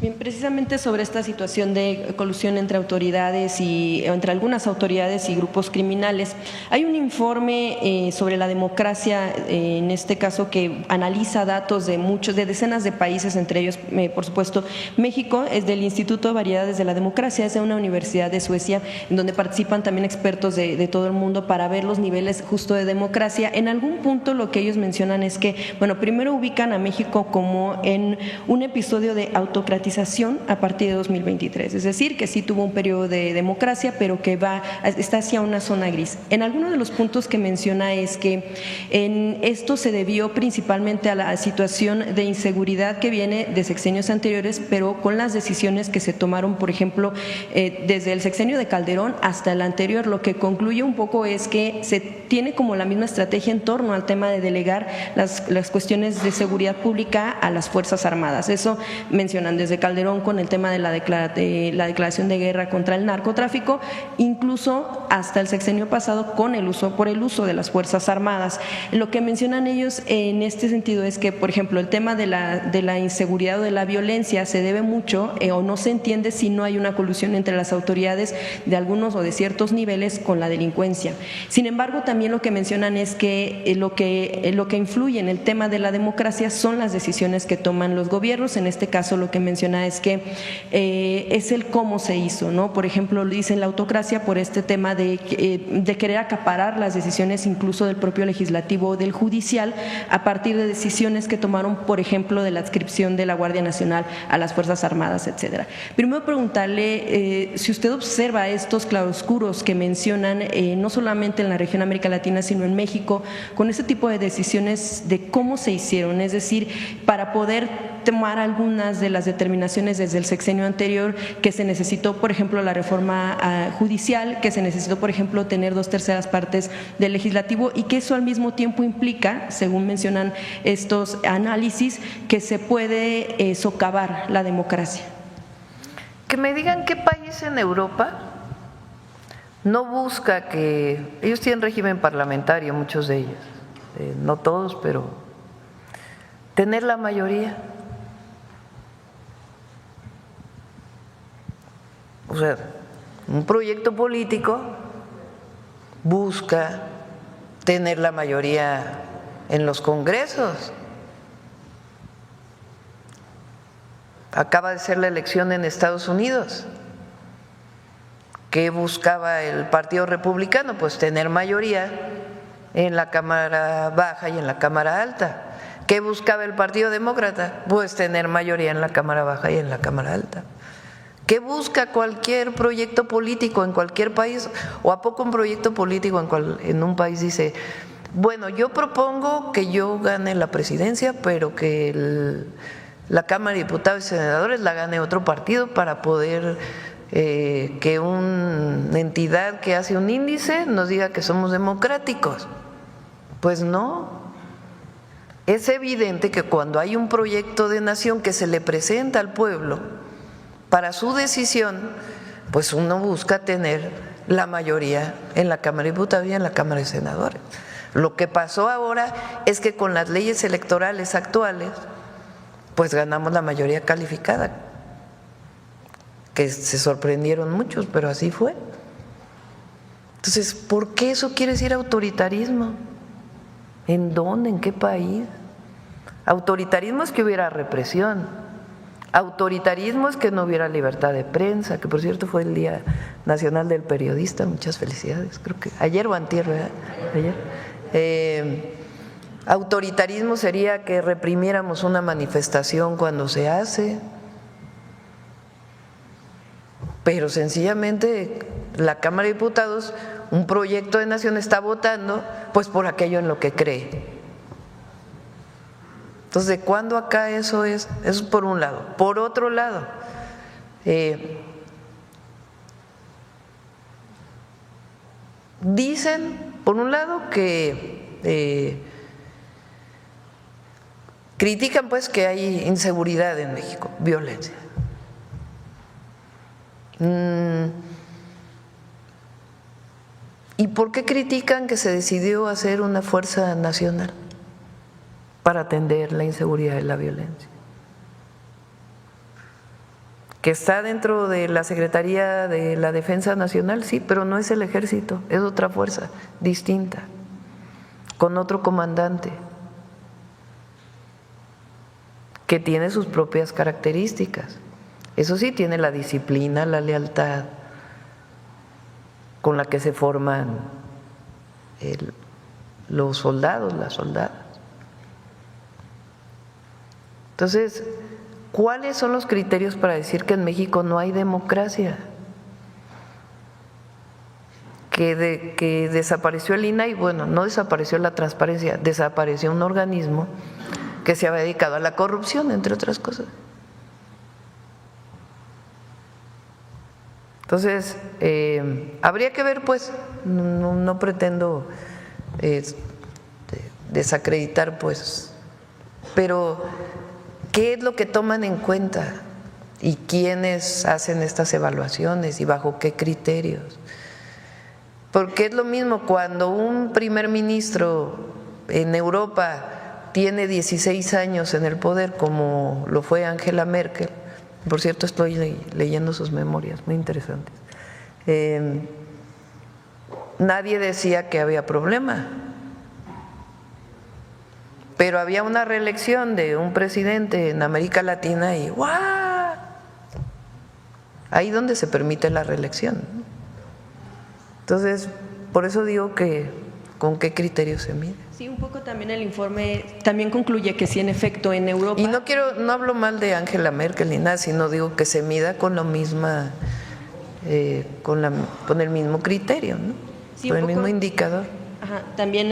Bien, precisamente sobre esta situación de colusión entre autoridades y entre algunas autoridades y grupos criminales, hay un informe sobre la democracia, en este caso, que analiza datos de decenas de países, entre ellos, por supuesto, México. Es del Instituto de Variedades de la Democracia, es de una universidad de Suecia, en donde participan también expertos de todo el mundo para ver los niveles justo de democracia. En algún punto lo que ellos mencionan es que, bueno, primero ubican a México como en un episodio de autocratización a partir de 2023, es decir, que sí tuvo un periodo de democracia, pero que está hacia una zona gris. En algunos de los puntos que menciona es que esto se debió principalmente a la situación de inseguridad que viene de sexenios anteriores, pero con las decisiones que se tomaron, por ejemplo, desde el sexenio de Calderón hasta el anterior, lo que concluye un poco es que se tiene como la misma estrategia en torno al tema de delegar las cuestiones de seguridad pública a las Fuerzas Armadas. Eso mencionan desde Calderón con el tema de la declaración de guerra contra el narcotráfico, incluso hasta el sexenio pasado con el uso de las Fuerzas Armadas. Lo que mencionan ellos en este sentido es que, por ejemplo, el tema de la inseguridad o de la violencia se debe mucho o no se entiende si no hay una colusión entre las autoridades de algunos o de ciertos niveles con la delincuencia. Sin embargo, también lo que mencionan es que lo que influye en el tema de la democracia son las decisiones que toman los gobiernos. En este caso, lo que menciona es que es el cómo se hizo, ¿no? Por ejemplo, dicen la autocracia por este tema de querer acaparar las decisiones incluso del propio legislativo o del judicial a partir de decisiones que tomaron, por ejemplo, de la adscripción de la Guardia Nacional a las Fuerzas Armadas, etcétera. Primero preguntarle si usted observa estos claroscuros que mencionan no solamente en la región América Latina, sino en México, con este tipo de decisiones de cómo se hicieron, es decir, para poder tomar algunas de las determinaciones desde el sexenio anterior, que se necesitó, por ejemplo, la reforma judicial, que se necesitó, por ejemplo, tener 2/3 partes del legislativo, y que eso al mismo tiempo implica, según mencionan estos análisis, que se puede socavar la democracia. Que me digan qué país en Europa no busca que… Ellos tienen régimen parlamentario, muchos de ellos, no todos, pero tener la mayoría. O sea, un proyecto político busca tener la mayoría en los congresos. Acaba de ser la elección en Estados Unidos. ¿Qué buscaba el Partido Republicano? Pues tener mayoría en la Cámara Baja y en la Cámara Alta. ¿Qué buscaba el Partido Demócrata? Pues tener mayoría en la Cámara Baja y en la Cámara Alta. ¿Qué busca cualquier proyecto político en cualquier país? ¿O a poco un proyecto político en un país dice, bueno, yo propongo que yo gane la presidencia, pero que la Cámara de Diputados y Senadores la gane otro partido para poder que una entidad que hace un índice nos diga que somos democráticos? Pues no. Es evidente que cuando hay un proyecto de nación que se le presenta al pueblo para su decisión, pues uno busca tener la mayoría en la Cámara de Diputados y en la Cámara de Senadores. Lo que pasó ahora es que con las leyes electorales actuales, pues ganamos la mayoría calificada, que se sorprendieron muchos, pero así fue. Entonces, ¿por qué eso quiere decir autoritarismo? ¿En dónde? ¿En qué país? Autoritarismo es que hubiera represión. Autoritarismo es que no hubiera libertad de prensa, que por cierto fue el Día Nacional del Periodista, muchas felicidades, creo que ayer o antier, ¿verdad? Ayer. Autoritarismo sería que reprimiéramos una manifestación cuando se hace, pero sencillamente la Cámara de Diputados, un proyecto de nación está votando pues por aquello en lo que cree. Entonces, ¿de cuándo acá eso es? Eso es por un lado. Por otro lado, dicen, por un lado, que critican pues que hay inseguridad en México, violencia. ¿Y por qué critican que se decidió hacer una fuerza nacional para atender la inseguridad y la violencia? que está dentro de la Secretaría de la Defensa Nacional, sí, pero no es el ejército, es otra fuerza distinta, con otro comandante, que tiene sus propias características. Eso sí, tiene la disciplina, la lealtad con la que se forman los soldados, las soldadas. Entonces, ¿cuáles son los criterios para decir que en México no hay democracia? Que desapareció el INAI, bueno, no desapareció la transparencia, desapareció un organismo que se había dedicado a la corrupción, entre otras cosas. Entonces, habría que ver, pues, no pretendo desacreditar, pues, pero ¿qué es lo que toman en cuenta? ¿Y quiénes hacen estas evaluaciones y bajo qué criterios? Porque es lo mismo cuando un primer ministro en Europa tiene 16 años en el poder, como lo fue Angela Merkel. Por cierto, estoy leyendo sus memorias, muy interesantes. Nadie decía que había problema, pero había una reelección de un presidente en América Latina y ¡guau! Ahí donde se permite la reelección. Entonces, por eso digo que ¿con qué criterio se mide? Sí, un poco también el informe también concluye que sí, en efecto, en Europa… Y no hablo mal de Angela Merkel ni nada, sino digo que se mida con la misma, con el mismo criterio, ¿no? Sí, con el un poco, mismo indicador. Ajá, también